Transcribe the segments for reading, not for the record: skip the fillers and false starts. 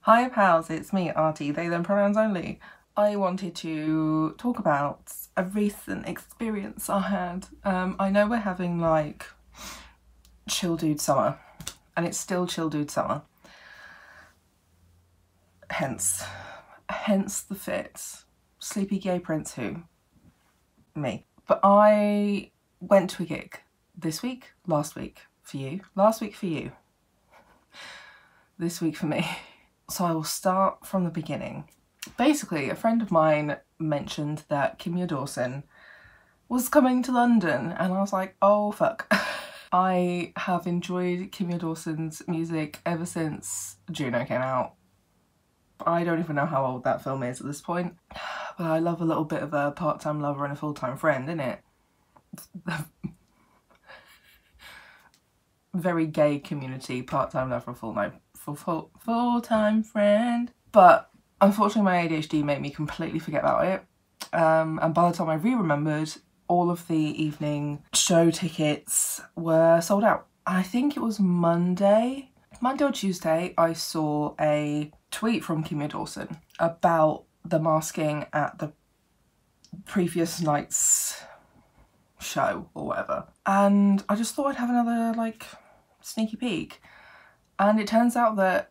Hi pals, it's me, Artie, they them pronouns only. I wanted to talk about a recent experience I had. I know we're having like chill dude summer, and it's still chill dude summer. Hence the fit. Sleepy gay prince who? Me. But I went to a gig this week, last week for you, last week for you, this week for me. So I will start from the beginning. Basically, a friend of mine mentioned that Kimya Dawson was coming to London, and I was like, oh fuck. I have enjoyed Kimya Dawson's music ever since Juno came out. I don't even know how old that film is at this point, but I love a little bit of a part-time lover and a full-time friend, innit? Very gay community, part-time lover, full-time friend. But unfortunately my ADHD made me completely forget about it. And by the time I remembered, all of the evening show tickets were sold out. I think it was Monday or Tuesday, I saw a tweet from Kimya Dawson about the masking at the previous night's show or whatever. And I just thought I'd have another like sneaky peek. And it turns out that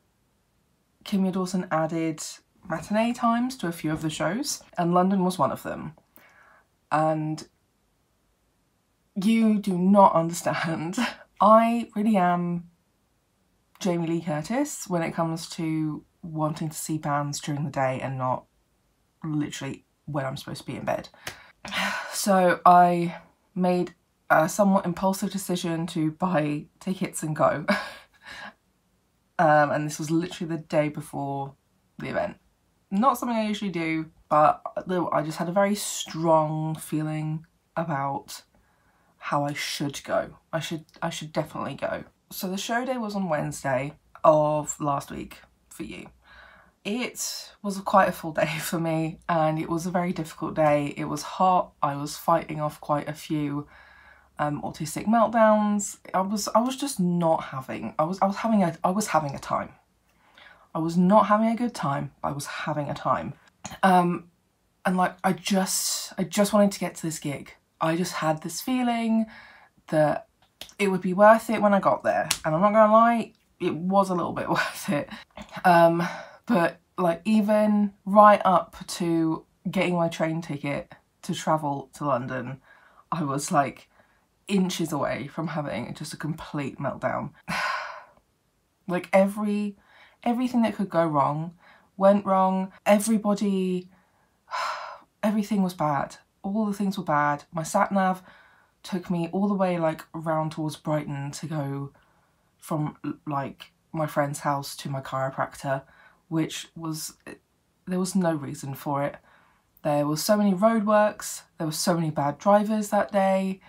Kimya Dawson added matinee times to a few of the shows, and London was one of them. And you do not understand. I really am Jamie Lee Curtis when it comes to wanting to see bands during the day and not literally when I'm supposed to be in bed. So I made a somewhat impulsive decision to buy tickets and go. And this was literally the day before the event. Not something I usually do, but I just had a very strong feeling about how I should go. I should definitely go. So the show day was on Wednesday of last week for you. It was quite a full day for me, and it was a very difficult day. It was hot. I was fighting off quite a few autistic meltdowns. I was just not having. I was having a time. I was not having a good time, but I was having a time. And like I just wanted to get to this gig. I just had this feeling that it would be worth it when I got there, and I'm not gonna lie, it was a little bit worth it. But like even right up to getting my train ticket to travel to London, I was like inches away from having just a complete meltdown. Like everything that could go wrong went wrong. Everything was bad. All the things were bad. My sat nav took me all the way like around towards Brighton to go from like my friend's house to my chiropractor, which was, there was no reason for it. There was so many roadworks, there were so many bad drivers that day.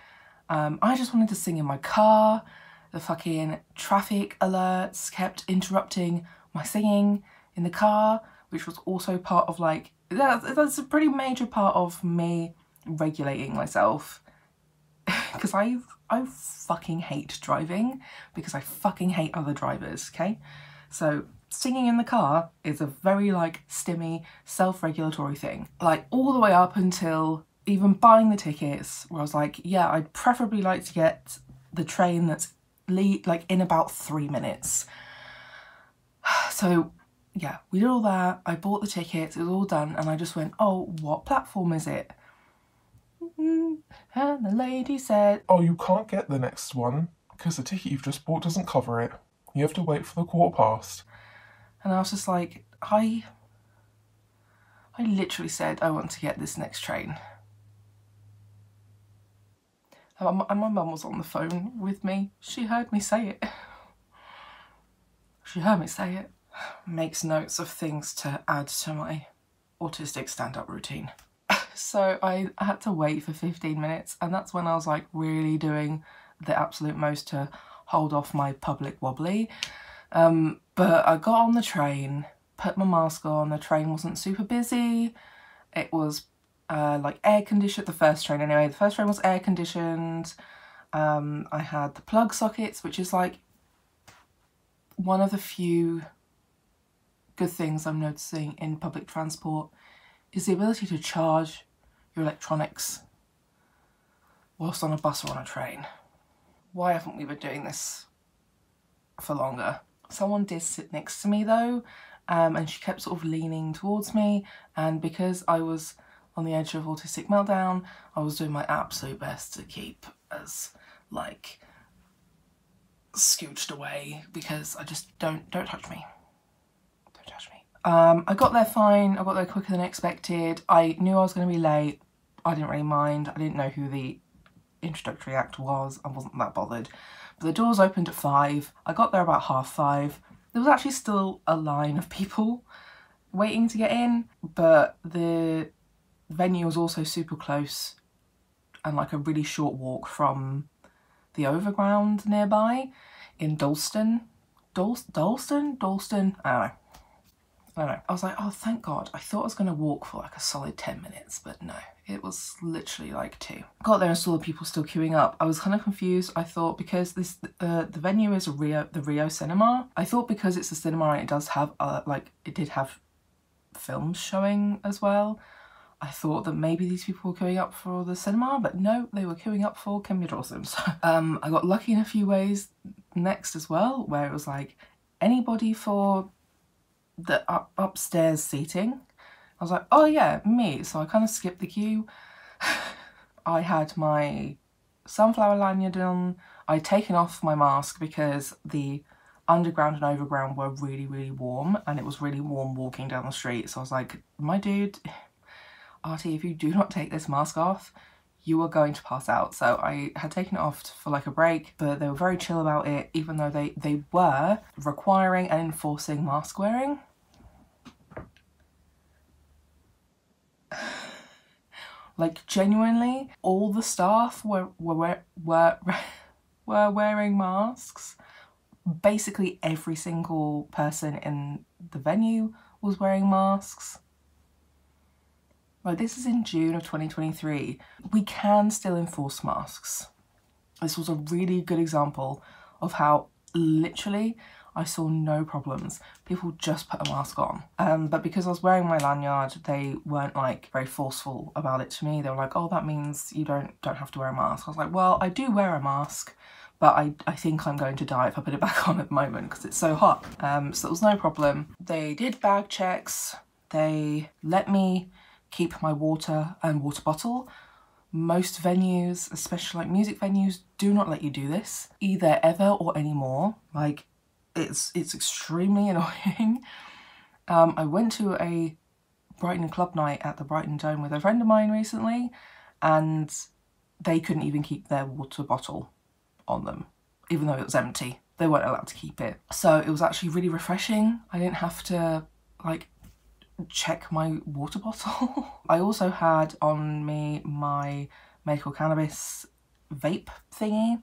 I just wanted to sing in my car. The fucking traffic alerts kept interrupting my singing in the car, which was also part of like, that's a pretty major part of me regulating myself. Because I fucking hate driving, because I fucking hate other drivers, okay? So singing in the car is a very like stimmy, self-regulatory thing. Like all the way up until even buying the tickets, where I was like, yeah, I'd preferably like to get the train that's like in about 3 minutes. So yeah, we did all that. I bought the tickets, it was all done, and I just went, oh, what platform is it? And the lady said, oh, you can't get the next one because the ticket you've just bought doesn't cover it. You have to wait for the 1:15. And I was just like, I literally said I want to get this next train. And my mum was on the phone with me. She heard me say it. She heard me say it. Makes notes of things to add to my autistic stand-up routine. So I had to wait for 15 minutes, and that's when I was like really doing the absolute most to hold off my public wobbly. But I got on the train, put my mask on. The train wasn't super busy. It was like air conditioned, the first train anyway. The first train was air conditioned. I had the plug sockets, which is like one of the few good things I'm noticing in public transport is the ability to charge your electronics whilst on a bus or on a train. Why haven't we been doing this for longer? Someone did sit next to me though, and she kept sort of leaning towards me, and because I was on the edge of autistic meltdown, I was doing my absolute best to keep as like scooched away, because I just don't touch me. Don't touch me. I got there fine. I got there quicker than expected. I knew I was going to be late. I didn't really mind. I didn't know who the introductory act was. I wasn't that bothered. But the doors opened at 5. I got there about 5:30. There was actually still a line of people waiting to get in, but the venue was also super close and like a really short walk from the overground nearby in Dalston. Dalston? I don't know. I was like, oh, thank God. I thought I was going to walk for like a solid 10 minutes, but no, it was literally like 2. Got there and saw the people still queuing up. I was kind of confused. I thought because this the venue is the Rio Cinema, I thought because it's a cinema and it does have it did have films showing as well, I thought that maybe these people were queuing up for the cinema, but no, they were queuing up for Kimya Dawson. So, I got lucky in a few ways next as well, where it was like, anybody for the upstairs seating? I was like, oh yeah, me. So I kind of skipped the queue. I had my sunflower lanyard on. I'd taken off my mask because the underground and overground were really, really warm, and it was really warm walking down the street. So I was like, my dude, Artie, if you do not take this mask off, you are going to pass out. So I had taken it off for like a break, but they were very chill about it, even though they were requiring and enforcing mask wearing. Like genuinely, all the staff were wearing masks. Basically every single person in the venue was wearing masks. Like, this is in June of 2023. We can still enforce masks. This was a really good example of how literally I saw no problems. People just put a mask on. But because I was wearing my lanyard, they weren't like very forceful about it to me. They were like, oh, that means you don't have to wear a mask. I was like, well, I do wear a mask, but I think I'm going to die if I put it back on at the moment because it's so hot. So it was no problem. They did bag checks. They let me keep my water and water bottle. Most venues, especially like music venues, do not let you do this either ever or anymore. Like, it's extremely annoying. I went to a Brighton club night at the Brighton Dome with a friend of mine recently, and they couldn't even keep their water bottle on them, even though it was empty. They weren't allowed to keep it. So it was actually really refreshing. I didn't have to like check my water bottle. I also had on me my medical cannabis vape thingy.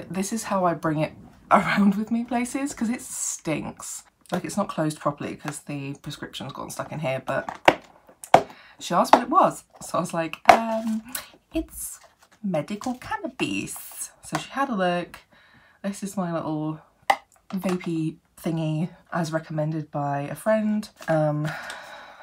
This is how I bring it around with me places, because it stinks. Like, it's not closed properly because the prescription's gotten stuck in here, but she asked what it was. So I was like, it's medical cannabis. So she had a look. This is my little vapey thingy as recommended by a friend.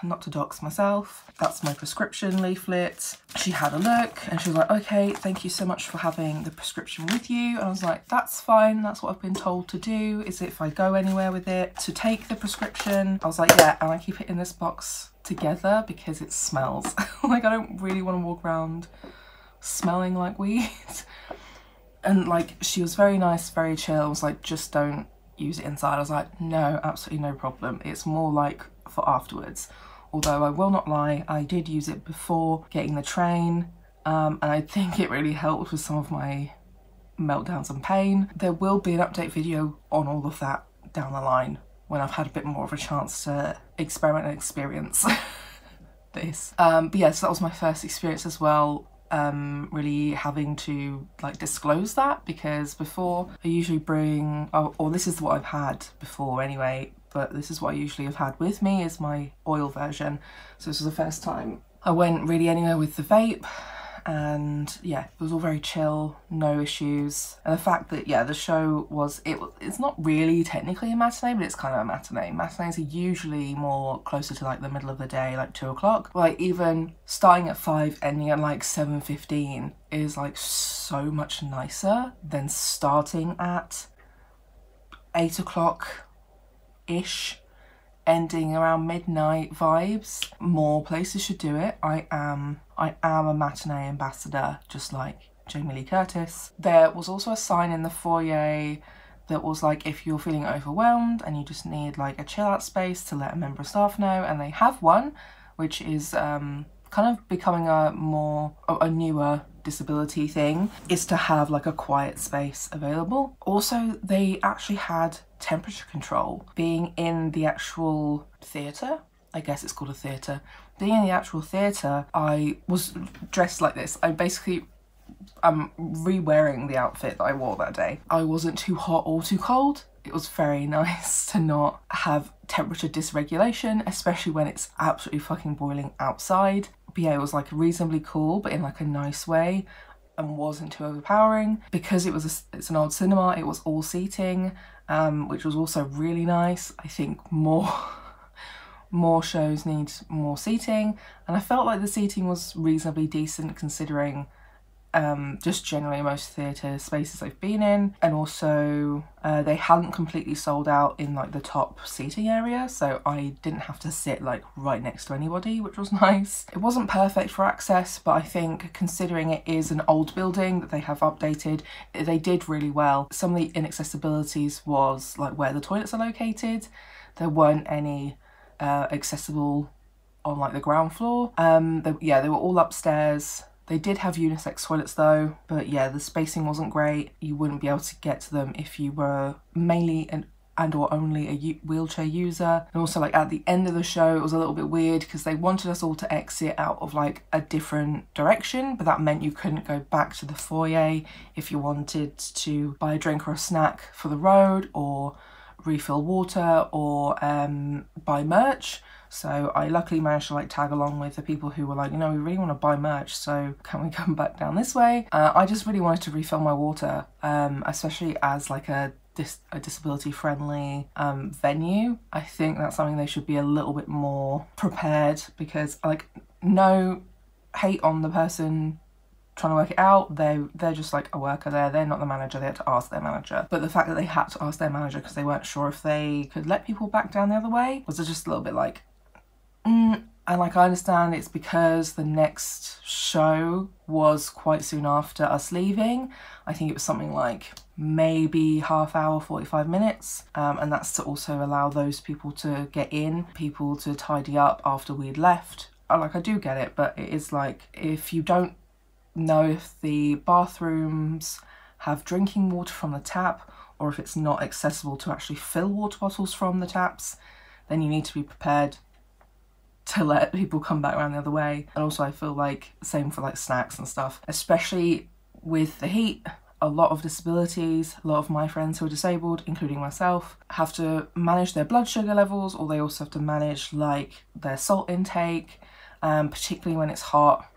Not to dox myself. That's my prescription leaflet. She had a look and she was like, okay, thank you so much for having the prescription with you. And I was like, that's fine. That's what I've been told to do. Is it if I go anywhere with it to take the prescription? I was like, yeah, and I keep it in this box together because it smells. Like, I don't really want to walk around smelling like weed. And like, she was very nice, very chill. I was like, just don't use it inside. I was like, no, absolutely no problem. It's more like for afterwards. Although I will not lie, I did use it before getting the train, and I think it really helped with some of my meltdowns and pain. There will be an update video on all of that down the line when I've had a bit more of a chance to experiment and experience this. But yeah, so that was my first experience as well, really having to like disclose that, because before I usually bring, or this is what I've had before anyway, but this is what I usually have had with me, is my oil version. So this was the first time I went really anywhere with the vape, and yeah, it was all very chill, no issues. And the fact that, yeah, the show it's not really technically a matinee, but it's kind of a matinee. Matinees are usually more closer to like the middle of the day, like 2 o'clock. Like even starting at 5, ending at like 7:15 is like so much nicer than starting at 8 o'clock-ish, ending around midnight vibes. More places should do it. I am a matinee ambassador, just like Jamie Lee Curtis. There was also a sign in the foyer that was like, if you're feeling overwhelmed and you just need like a chill out space, to let a member of staff know, and they have one, which is kind of becoming a newer disability thing, is to have like a quiet space available. Also, they actually had temperature control. Being in the actual theatre, I guess it's called a theatre, being in the actual theatre, I was dressed like this. I'm re-wearing the outfit that I wore that day. I wasn't too hot or too cold. It was very nice to not have temperature dysregulation, especially when it's absolutely fucking boiling outside. But yeah, it was like reasonably cool, but in like a nice way, and wasn't too overpowering. Because it's an old cinema, it was all seating, which was also really nice. I think more shows need more seating, and I felt like the seating was reasonably decent considering just generally most theatre spaces I've been in. And also they hadn't completely sold out in like the top seating area, so I didn't have to sit like right next to anybody, which was nice. It wasn't perfect for access, but I think considering it is an old building that they have updated, they did really well. Some of the inaccessibilities was like where the toilets are located. There weren't any accessible on like the ground floor. They were all upstairs. They did have unisex toilets though, but yeah, the spacing wasn't great. You wouldn't be able to get to them if you were mainly and or only a wheelchair user. And also like at the end of the show, it was a little bit weird because they wanted us all to exit out of like a different direction, but that meant you couldn't go back to the foyer if you wanted to buy a drink or a snack for the road, or refill water, or buy merch. So I luckily managed to like tag along with the people who were like, you know, we really want to buy merch, so can we come back down this way? I just really wanted to refill my water, especially as like a disability friendly venue. I think that's something they should be a little bit more prepared, because like, no hate on the person trying to work it out, they're just like a worker there, they're not the manager, they had to ask their manager. But the fact that they had to ask their manager because they weren't sure if they could let people back down the other way was just a little bit like, and like I understand it's because the next show was quite soon after us leaving. I think it was something like maybe half hour, 45 minutes, and that's to also allow those people to get in, people to tidy up after we'd left. Like, I do get it, but it is like, if you don't know if the bathrooms have drinking water from the tap, or if it's not accessible to actually fill water bottles from the taps, then you need to be prepared to let people come back around the other way. And also I feel like same for like snacks and stuff, especially with the heat. A lot of disabilities, a lot of my friends who are disabled, including myself, have to manage their blood sugar levels, or they also have to manage like their salt intake, particularly when it's hot.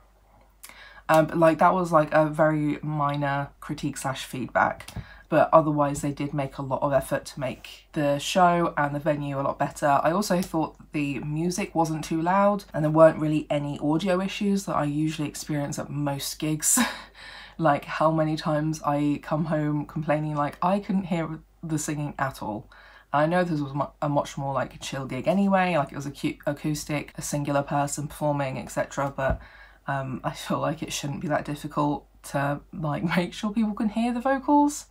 But like, that was like a very minor critique / feedback, but otherwise they did make a lot of effort to make the show and the venue a lot better. I also thought that the music wasn't too loud, and there weren't really any audio issues that I usually experience at most gigs. Like how many times I come home complaining like I couldn't hear the singing at all. I know this was a much more like a chill gig anyway, like it was a cute acoustic, a singular person performing, etc. But I feel like it shouldn't be that difficult to like make sure people can hear the vocals.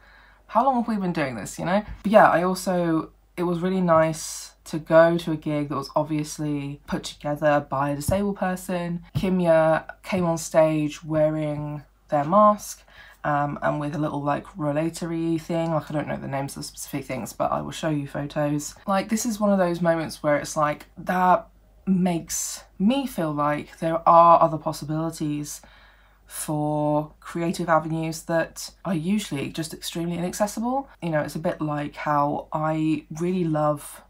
How long have we been doing this, you know? But yeah, it was really nice to go to a gig that was obviously put together by a disabled person. Kimya came on stage wearing their mask and with a little like rollatory thing. Like, I don't know the names of the specific things, but I will show you photos. Like, this is one of those moments where it's like, that makes me feel like there are other possibilities for creative avenues that are usually just extremely inaccessible. You know, it's a bit like how I really love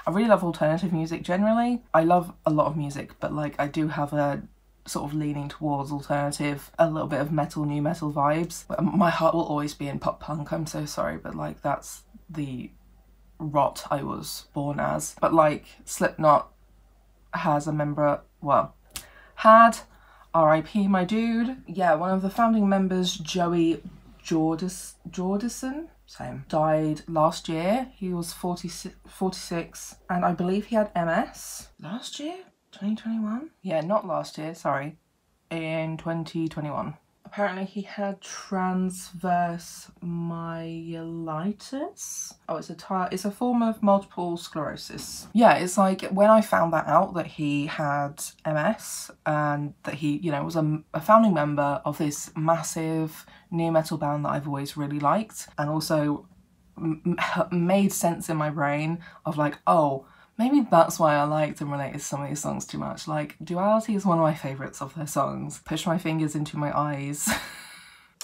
alternative music generally. I love a lot of music, but like I do have a sort of leaning towards alternative, a little bit of metal, new metal vibes. My heart will always be in pop punk, I'm so sorry, but like that's the rot I was born as. But like Slipknot has a member, well, had, R.I.P. my dude. Yeah, one of the founding members, Joey Jordison, same, died last year. He was 46 and I believe he had MS. Last year? 2021? Yeah, not last year, sorry. In 2021. Apparently he had transverse myelitis. Oh, it's a form of multiple sclerosis. Yeah, it's like when I found that out, that he had MS and that he, you know, was a founding member of this massive new metal band that I've always really liked, and also made sense in my brain of like, oh, maybe that's why I liked and related to some of these songs too much. Like, Duality is one of my favourites of their songs. Push My Fingers Into My Eyes.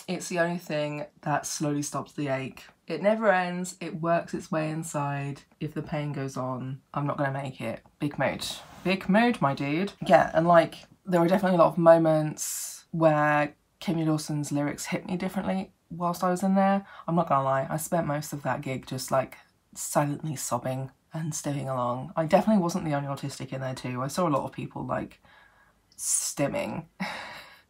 It's the only thing that slowly stops the ache. It never ends, it works its way inside. If the pain goes on, I'm not gonna make it. Big mood. Big mood, my dude. Yeah, and like, there were definitely a lot of moments where Kimya Dawson's lyrics hit me differently whilst I was in there. I'm not gonna lie, I spent most of that gig just like silently sobbing and stimming along. I definitely wasn't the only autistic in there too. I saw a lot of people like stimming.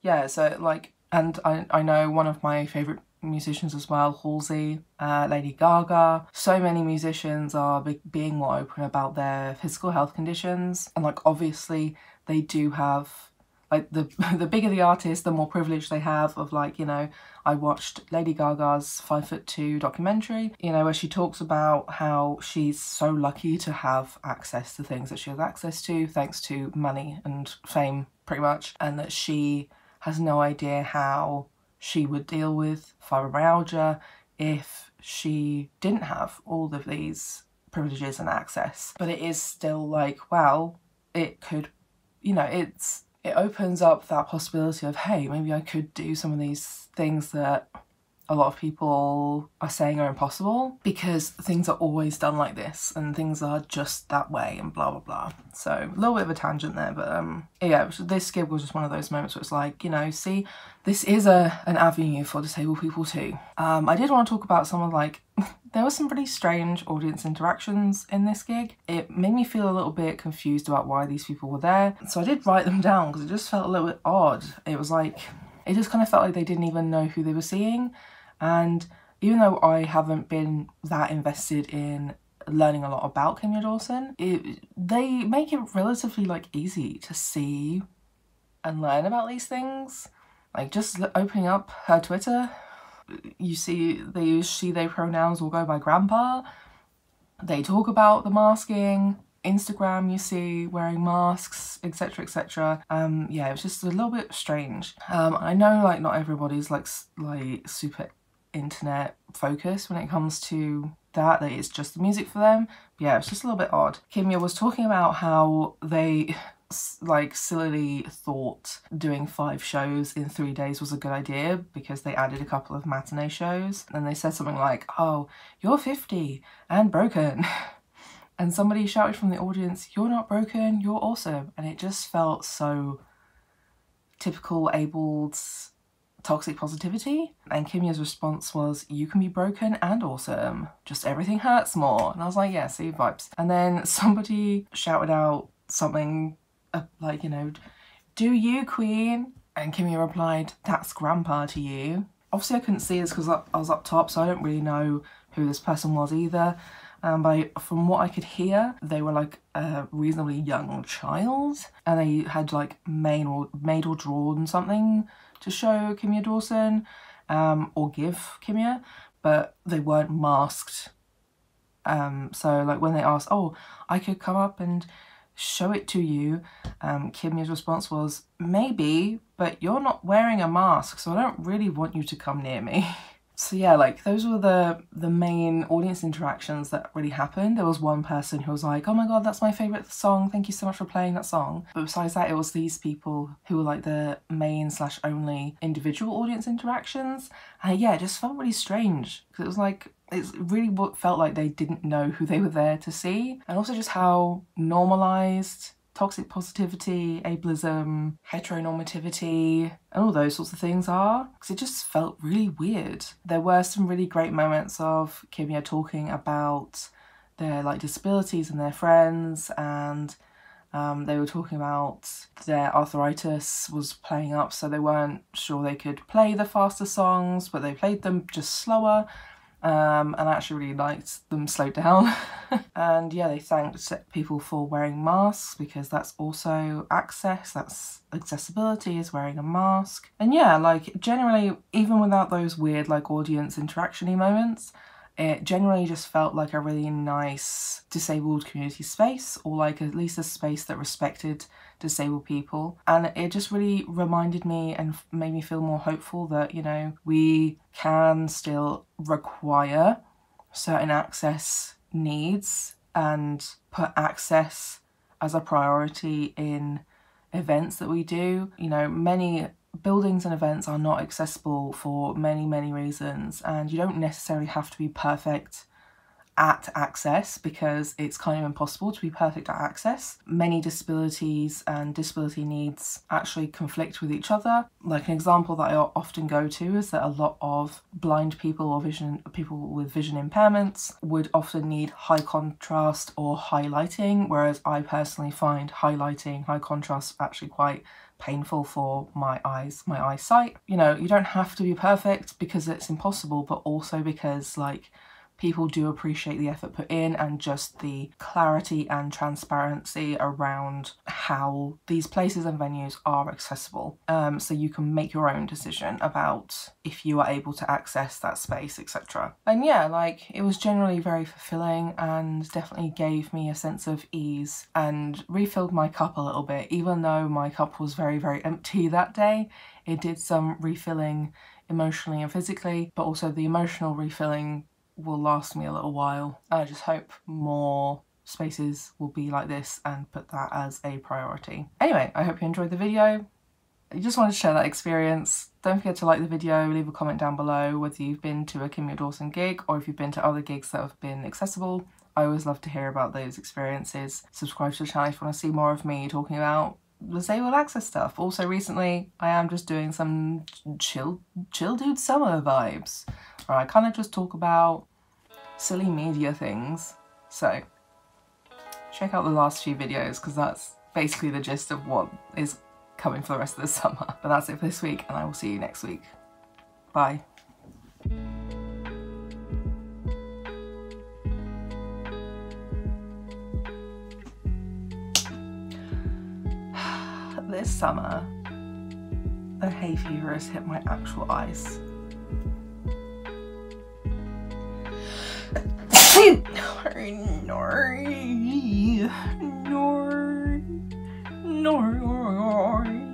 Yeah, so like, and I know one of my favourite musicians as well, Halsey, Lady Gaga. So many musicians are being more open about their physical health conditions, and like obviously they do have, like the bigger the artist, the more privilege they have of like, you know, I watched Lady Gaga's 5'2" documentary, you know, where she talks about how she's so lucky to have access to things that she has access to thanks to money and fame, pretty much, and that she has no idea how she would deal with fibromyalgia if she didn't have all of these privileges and access. But it is still like, well, it could, you know, it opens up that possibility of, hey, maybe I could do some of these things that a lot of people are saying are impossible, because things are always done like this and things are just that way and blah blah blah. So a little bit of a tangent there, but yeah, this gig was just one of those moments where it's like, you know, see, this is an avenue for disabled people too. I did want to talk about some of like, there were some pretty strange audience interactions in this gig. It made me feel a little bit confused about why these people were there, so I did write them down because it just felt a little bit odd. It was like, it just kind of felt like they didn't even know who they were seeing. And even though I haven't been that invested in learning a lot about Kimya Dawson, they make it relatively like easy to see and learn about these things. Like just opening up her Twitter, you see they use she, they pronouns, will go by grandpa. They talk about the masking. Instagram, you see wearing masks, etc, etc. Yeah, it was just a little bit strange. I know like not everybody's like super internet focused when it comes to that it's just the music for them. But yeah, it's just a little bit odd. Kimya was talking about how they like sillily thought doing 5 shows in 3 days was a good idea because they added a couple of matinee shows, and they said something like, oh, you're 50 and broken. And somebody shouted from the audience, you're not broken, you're awesome. And it just felt so typical abled toxic positivity. And Kimya's response was, you can be broken and awesome, just everything hurts more. And I was like, yeah, see, vibes. And then somebody shouted out something like, you know, do you, queen? And Kimya replied, that's grandpa to you. Obviously I couldn't see this because I was up top, so I don't really know who this person was either. From what I could hear, they were like a reasonably young child, and they had like made or drawn something to show Kimya Dawson, or give Kimya, but they weren't masked. So like when they asked, oh, I could come up and show it to you, Kimya's response was, maybe, but you're not wearing a mask, so I don't really want you to come near me. So yeah, like those were the main audience interactions that really happened. There was one person who was like, oh my god, that's my favourite song, thank you so much for playing that song. But besides that, it was these people who were like the main / only individual audience interactions. And yeah, it just felt really strange because it was like, it's really what felt like they didn't know who they were there to see. And also just how normalised toxic positivity, ableism, heteronormativity, and all those sorts of things are, because it just felt really weird. There were some really great moments of Kimya talking about their like disabilities and their friends, and they were talking about their arthritis was playing up, so they weren't sure they could play the faster songs, but they played them just slower. And I actually really liked them slowed down. And yeah, they thanked people for wearing masks, because that's also access, that's accessibility, is wearing a mask. And yeah, like generally, even without those weird like audience interaction-y moments, it generally just felt like a really nice disabled community space, or like at least a space that respected disabled people. And it just really reminded me and made me feel more hopeful that, you know, we can still require certain access needs and put access as a priority in events that we do. You know, many buildings and events are not accessible for many reasons, and you don't necessarily have to be perfect at access, because it's kind of impossible to be perfect at access. Many disabilities and disability needs actually conflict with each other. Like an example that I often go to is that a lot of blind people or people with vision impairments would often need high contrast or highlighting, whereas I personally find highlighting, high contrast actually quite painful for my eyes, my eyesight. You know, you don't have to be perfect because it's impossible, but also because like people do appreciate the effort put in and just the clarity and transparency around how these places and venues are accessible. So you can make your own decision about if you are able to access that space, etc. And yeah, like it was generally very fulfilling and definitely gave me a sense of ease and refilled my cup a little bit. Even though my cup was very empty that day, it did some refilling emotionally and physically, but also the emotional refilling will last me a little while. I just hope more spaces will be like this and put that as a priority. Anyway, I hope you enjoyed the video. I just wanted to share that experience. Don't forget to like the video, leave a comment down below whether you've been to a Kimya Dawson gig or if you've been to other gigs that have been accessible. I always love to hear about those experiences. Subscribe to the channel if you want to see more of me talking about disabled access stuff. Also recently I am just doing some chill dude summer vibes, where I kind of just talk about silly media things. So check out the last few videos, because that's basically the gist of what is coming for the rest of the summer. But that's it for this week, and I will see you next week. Bye. This summer, a hay fever has hit my actual eyes. No.